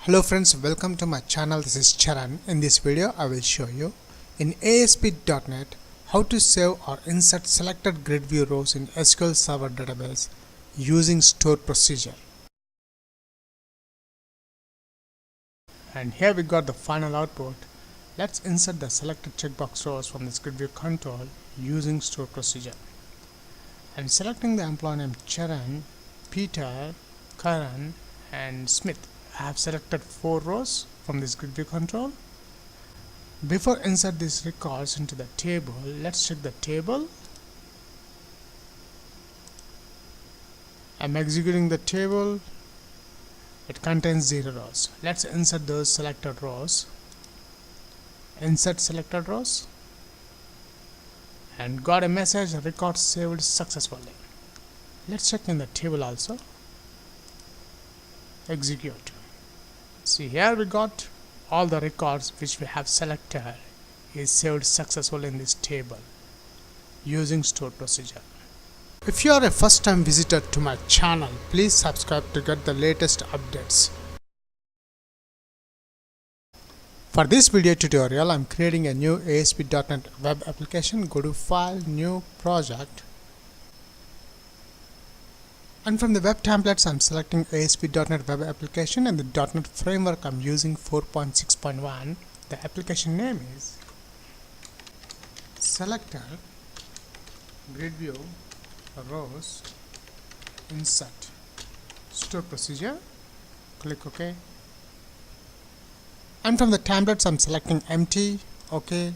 Hello friends, welcome to my channel. This is Charan. In this video I will show you in ASP.NET how to save or insert selected grid view rows in SQL Server database using store procedure. And here we got the final output. Let's insert the selected checkbox rows from this grid view control using store procedure. I'm selecting the employee name Charan, Peter, Karan and Smith. I have selected 4 rows from this grid view control. Before insert these records into the table, let's check the table. I'm executing the table. It contains 0 rows. Let's insert those selected rows. Insert selected rows. And got a message, record saved successfully. Let's check in the table also. Execute. See, here we got all the records which we have selected is saved successfully in this table using store procedure. If you are a first time visitor to my channel, please subscribe to get the latest updates. For this video tutorial, I am creating a new ASP.NET web application. Go to File, New Project. And from the web templates, I am selecting ASP.NET web application, and the .NET framework I am using 4.6.1. The application name is Selected Grid View Rows Insert Store Procedure. Click OK. And from the templates, I am selecting empty, OK.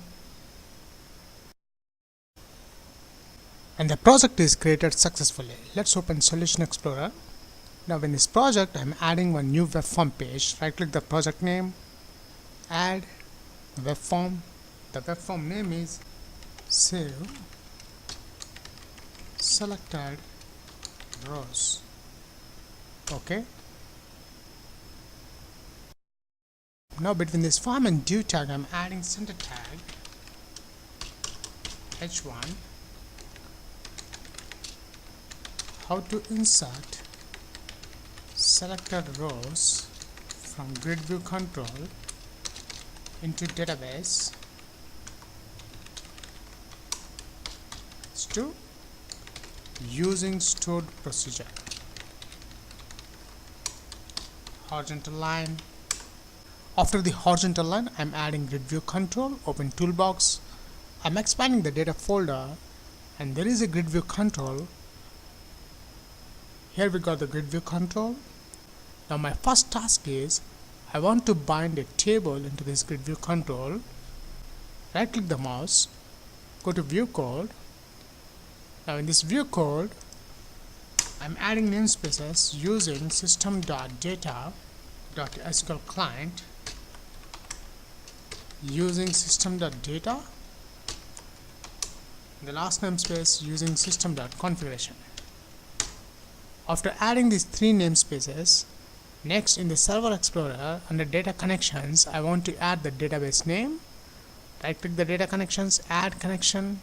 And the project is created successfully. Let's open Solution Explorer. Now in this project, I am adding one new web form page. Right click the project name, add web form. The web form name is Save Selected Rows. OK. Now between this form and div tag, I am adding center tag h1. How to insert selected rows from grid view control into database. It's 2 using stored procedure. Horizontal line. After the horizontal line, I'm adding grid view control. Open toolbox. I'm expanding the data folder, and there is a grid view control. Here we got the grid view control. Now my first task is I want to bind a table into this grid view control. Right click the mouse, go to view code. Now in this view code, I'm adding namespaces using system.data.sql client using system.data. The last namespace using system.configuration. After adding these 3 namespaces, next in the Server Explorer under Data Connections, I want to add the database name. Right click the Data Connections, add connection,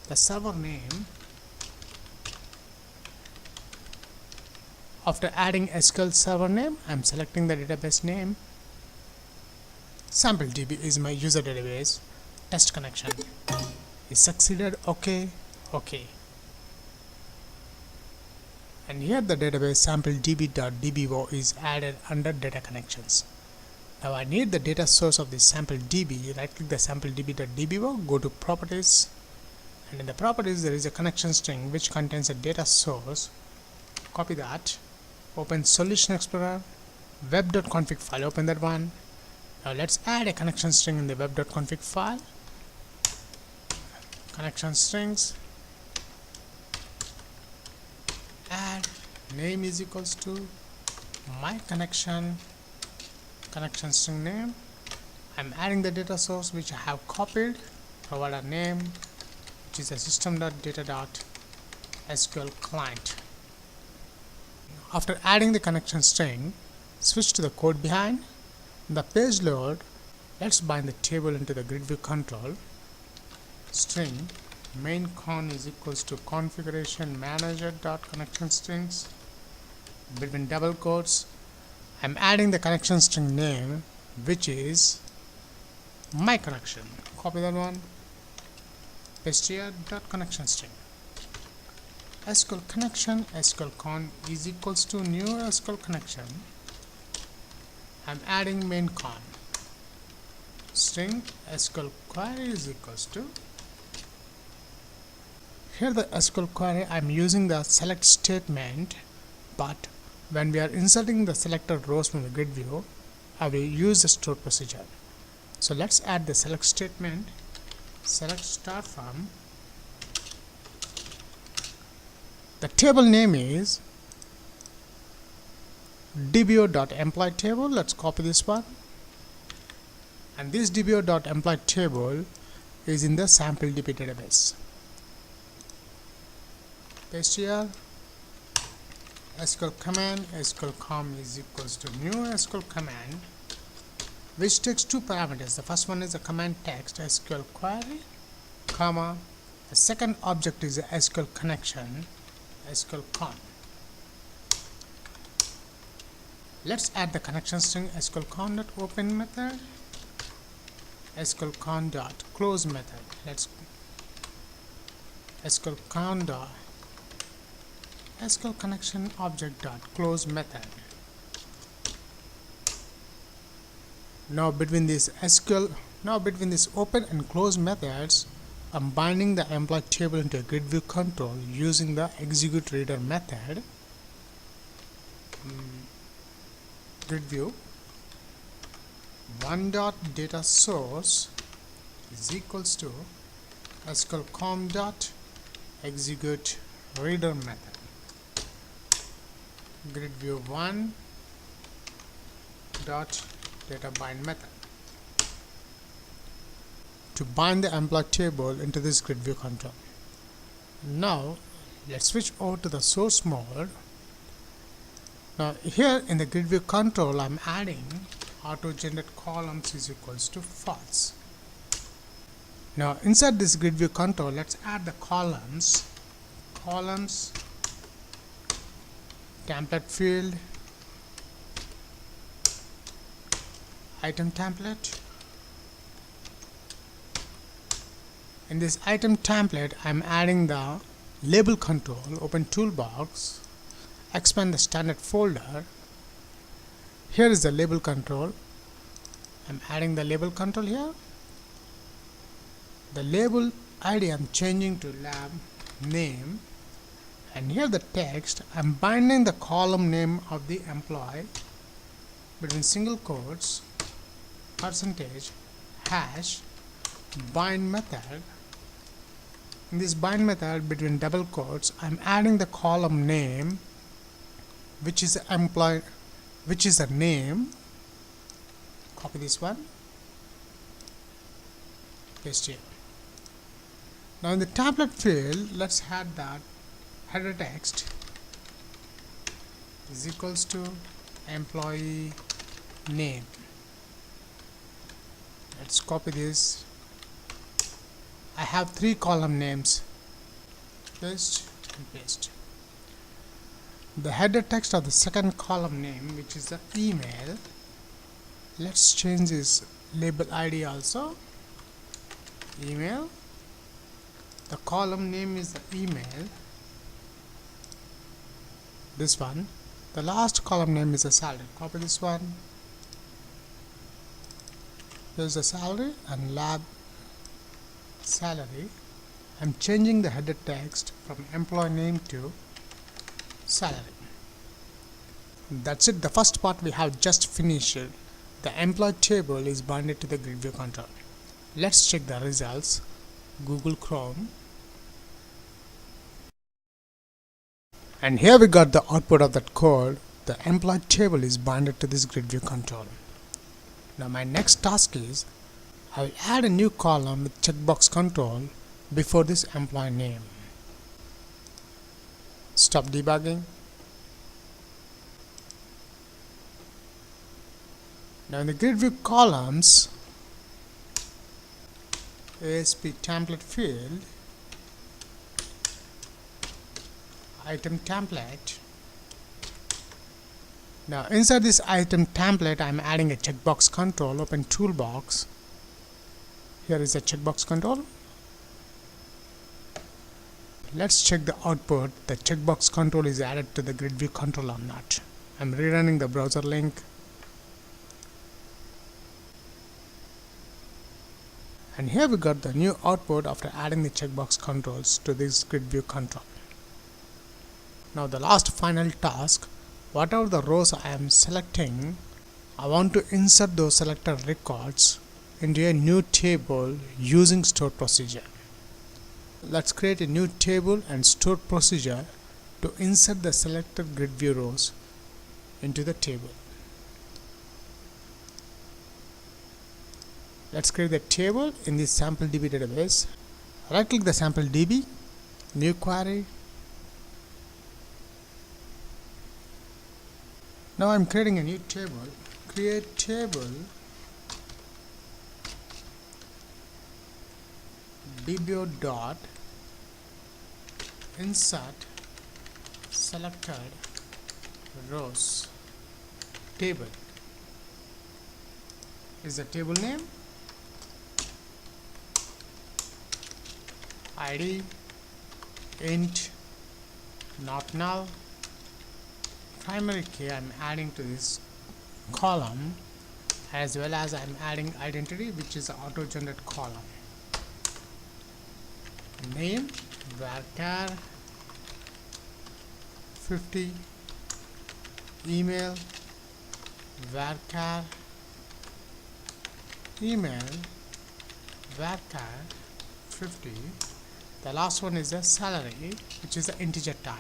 the server name. After adding SQL server name, I am selecting the database name. SampleDB is my user database. Test connection is succeeded. OK. OK. And here the database sampledb.dbo is added under data connections. Now I need the data source of this sampledb. Right click the sampledb.dbo, go to properties, and in the properties there is a connection string which contains a data source. Copy that, open Solution Explorer, web.config file, open that one. Now let's add a connection string in the web.config file. Connection strings, add name is equals to my connection string name. I'm adding the data source which I have copied, provider name which is a system.data.sql client. After adding the connection string, switch to the code behind. In the page load, let's bind the table into the grid view control. String main con is equals to configuration manager dot connection strings between double quotes I'm adding the connection string name, which is my connection. Copy that one, paste here, dot connection string. SQL connection, SQL con is equals to new SQL connection. I'm adding main con. String SQL query is equals to. Here the SQL query, I'm using the select statement, but when we are inserting the selected rows from the grid view, I will use the store procedure. So let's add the select statement. Select start from. The table name is dbo.employee table. Let's copy this one. And this dbo.employee table is in the sample DB database. Paste here. SQL command, SQL com is equals to new SQL command, which takes two parameters. The first one is the command text SQL query, comma. The second object is the SQL connection SQL con. Let's add the connection string SQL con.open method, SQL con.close method. Let's SQL con. SQL connection object.close method. Now between this open and close methods, I'm binding the employee table into a grid view control using the execute reader method. Grid view one.data source is equals to SQL com.execute reader method. Grid view one dot data bind method to bind the employee table into this grid view control. Now let's switch over to the source mode. Now here in the grid view control, I'm adding auto generate columns is equals to false. Now inside this grid view control, let's add the columns template field, item template. In this item template, I'm adding the label control. Open toolbox, expand the standard folder. Here is the label control. I'm adding the label control here. The label ID I'm changing to lab name, and here the text, I'm binding the column name of the employee between single quotes, percentage, hash, bind method. In this bind method between double quotes, I'm adding the column name, which is the employee, which is the name. Copy this one, paste here. Now in the template field, let's add that header text is equals to employee name. Let's copy this. I have 3 column names. Paste and paste. The header text of the second column name, which is the email, let's change this label ID also. Email. The column name is the email. This one. The last column name is the salary. Copy this one. Here's the salary and lab salary. I'm changing the header text from employee name to salary. That's it. The first part we have just finished. The employee table is binded to the grid view control. Let's check the results. Google Chrome. And here we got the output of that code. The employee table is binded to this grid view control. Now my next task is I will add a new column with checkbox control before this employee name. Stop debugging. Now in the grid view columns, ASP template field, item template, Now inside this item template, I'm adding a checkbox control. Open toolbox. Here is a checkbox control. Let's check the output. The checkbox control is added to the grid view control or not. I'm rerunning the browser link. And here we got the new output after adding the checkbox controls to this grid view control. Now the last final task, whatever the rows I am selecting, I want to insert those selected records into a new table using stored procedure. Let's create a new table and stored procedure to insert the selected grid view rows into the table. Let's create the table in this sample DB database. Right click the sample DB, new query. Now I'm creating a new table. Create table dbo dot insert selected rows table is the table name, id int not null, primary key I'm adding to this column, as well as I'm adding identity, which is the auto generate column, name varchar 50, email varchar email varchar 50. The last one is the salary, which is the integer type.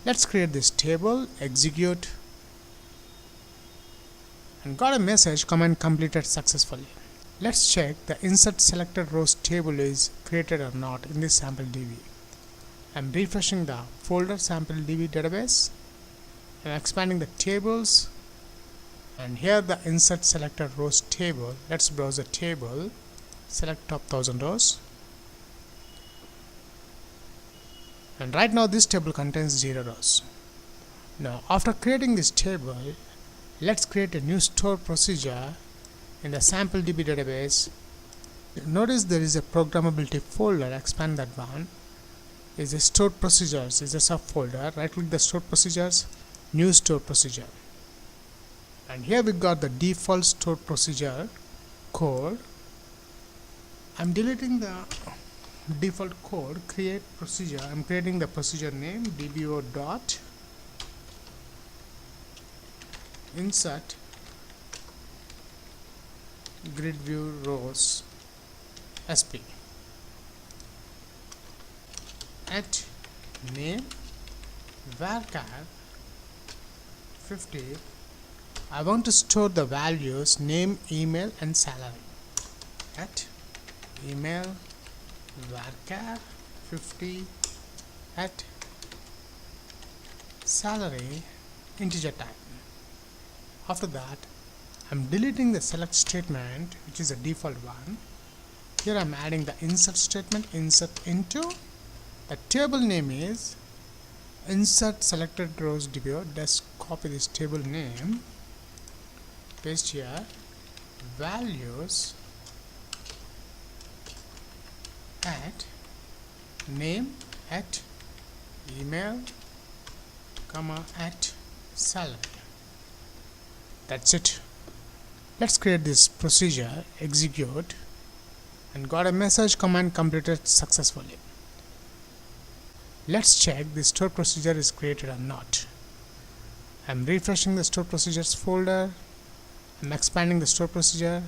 Let's create this table, execute, and got a message command completed successfully. Let's check the insert selected rows table is created or not in this sample DB. I'm refreshing the folder sample DB database. I'm expanding the tables, and here the insert selected rows table. Let's browse the table, select top 1000 rows, and right now this table contains 0 rows. Now after creating this table, let's create a new store procedure in the sample DB database. Notice there is a programmability folder. Expand that one. Is a stored procedures is a subfolder. Right click the stored procedures, new stored procedure, and here we got the default stored procedure code. I'm deleting the default code, create procedure. I'm creating the procedure name dbo dot insert grid view rows sp at name varchar 50. I want to store the values name, email, and salary. At email varchar 50 at salary integer type. After that, I'm deleting the select statement, which is a default one. Here I'm adding the insert statement, insert into. The table name is insert selected rows dbo. Just copy this table name, paste here, values at name at email comma at salary. That's it. Let's create this procedure, execute, and got a message command completed successfully. Let's check the stored procedure is created or not. I'm refreshing the stored procedures folder. I'm expanding the stored procedure,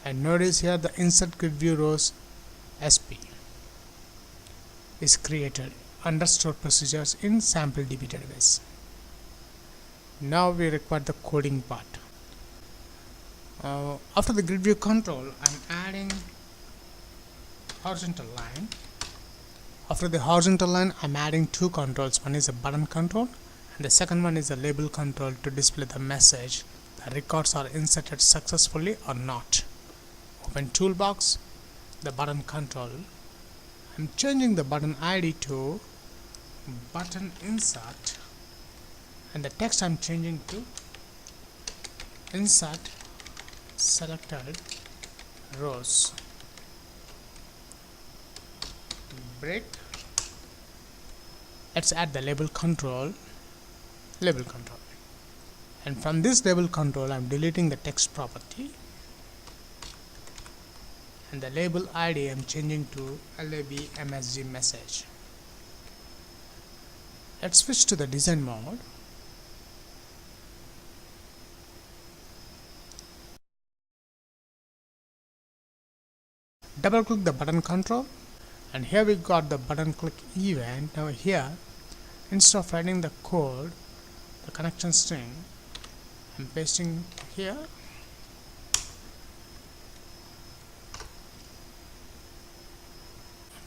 and notice here the insert grid view rows sp is created under stored procedures in sample DB database. Now we require the coding part. After the grid view control, I'm adding horizontal line. After the horizontal line, I'm adding two controls. One is a button control, and the second one is a label control to display the message the records are inserted successfully or not. Open toolbox, the button control. I'm changing the button ID to button insert, and the text I'm changing to insert selected rows break. Let's add the label control, and from this label control I'm deleting the text property, and the label ID I'm changing to labmsg message. Let's switch to the design mode. Double click the button control, and here we got the button click event. Now here, instead of writing the code, the connection string, I'm pasting here.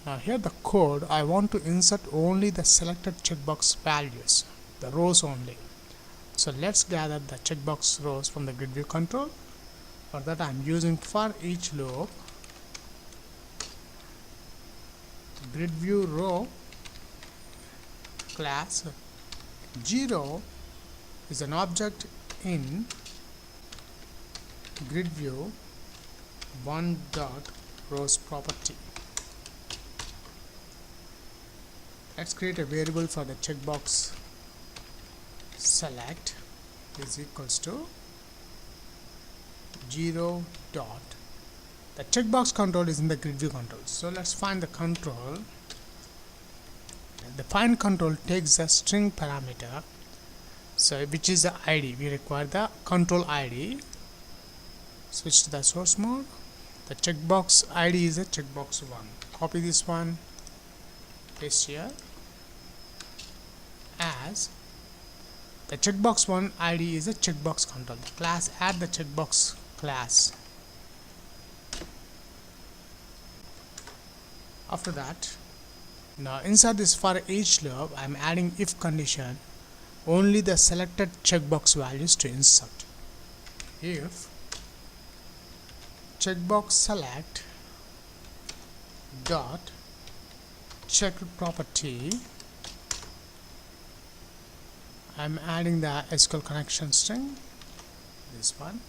Now here the code, I want to insert only the selected checkbox values, the rows only. So let's gather the checkbox rows from the grid view control. For that I'm using for each loop grid view row class 0 is an object in grid view 1 dot rows property. Let's create a variable for the checkbox select is equals to 0 dot. The checkbox control is in the grid view control. So let's find the control. The find control takes a string parameter, so which is the ID. We require the control ID. Switch to the source mode. The checkbox ID is a checkbox 1. Copy this one, paste here. As the checkbox 1 ID is a checkbox control. The class, add the checkbox class. After that, now inside this for each loop I'm adding if condition, only the selected checkbox values to insert. If checkbox select dot checked property, I'm adding the SQL connection string, this one.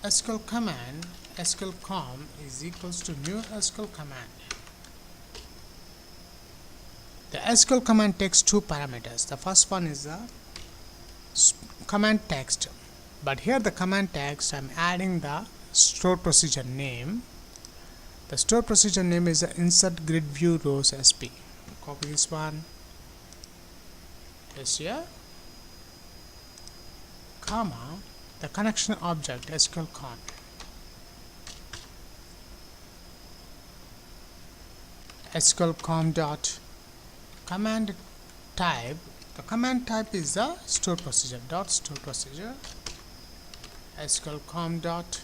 SQL command SQL com is equals to new SQL command. The SQL command takes two parameters. The first one is the command text, but here the command text I'm adding the store procedure name. The store procedure name is the insert grid view rows sp. Copy this one, paste here, comma, the connection object SQL con. SQL com dot command type. The command type is the store procedure dot store procedure. SQL com dot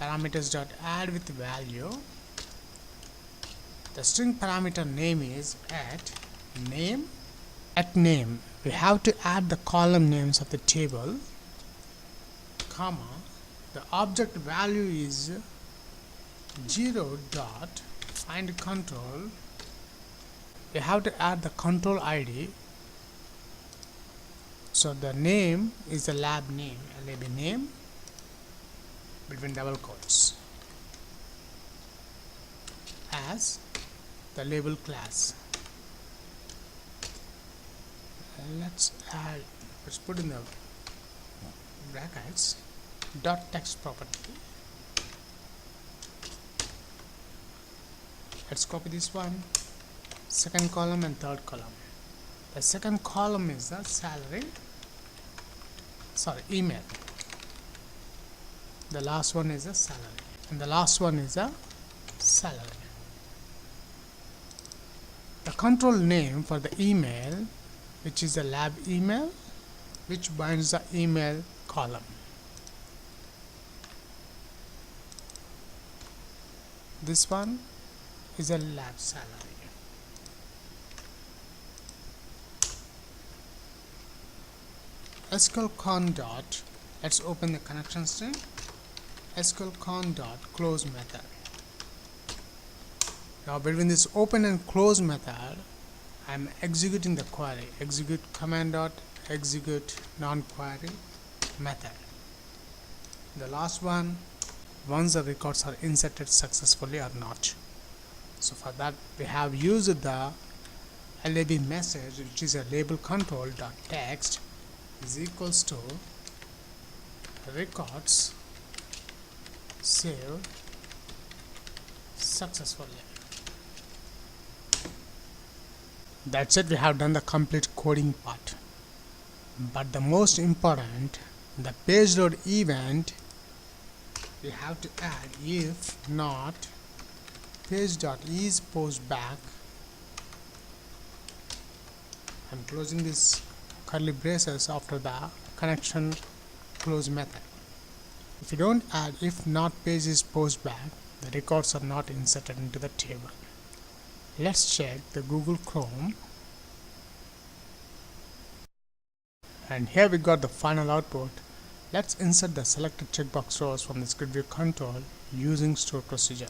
parameters dot add with value. The string parameter name is at name. At name we have to add the column names of the table, comma, the object value is 0 dot find control. We have to add the control ID, so the name is the lab name, lab name, between double quotes, as the label class. Let's put in the brackets dot text property. Let's copy this one, second column and third column. The second column is the email. The last one is the salary, and the last one is the salary. The control name for the email, which is the lab email, which binds the email column. This one is a lab salary. SQL con dot, let's open the connection string, SQL con dot close method. Now between this open and close method I'm executing the query. Execute command dot execute non-query method. The last one, once the records are inserted successfully or not. So for that we have used the lab message, which is a label control dot text is equals to records saved successfully. That's it, we have done the complete coding part. But the most important, the page load event, we have to add if not page.is post back. I'm closing this curly braces after the connection close method. If you don't add if not page is post back, the records are not inserted into the table. Let's check the Google Chrome, and here we got the final output. Let's insert the selected checkbox rows from this grid view control using store procedure.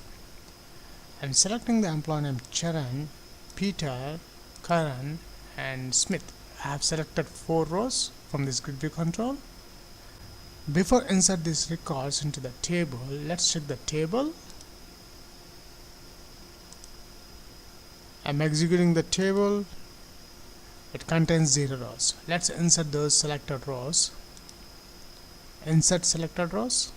I'm selecting the employee name Charan, Peter, Karan and Smith. I have selected 4 rows from this grid view control. Before insert these records into the table, let's check the table. I'm executing the table. It contains 0 rows. Let's insert those selected rows. Insert selected rows,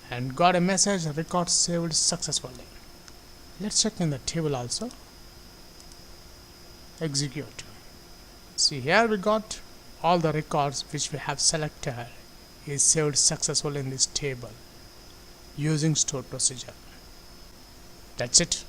and got a message record saved successfully. Let's check in the table also. Execute. See, here we got all the records which we have selected is saved successfully in this table using store procedure. That's it.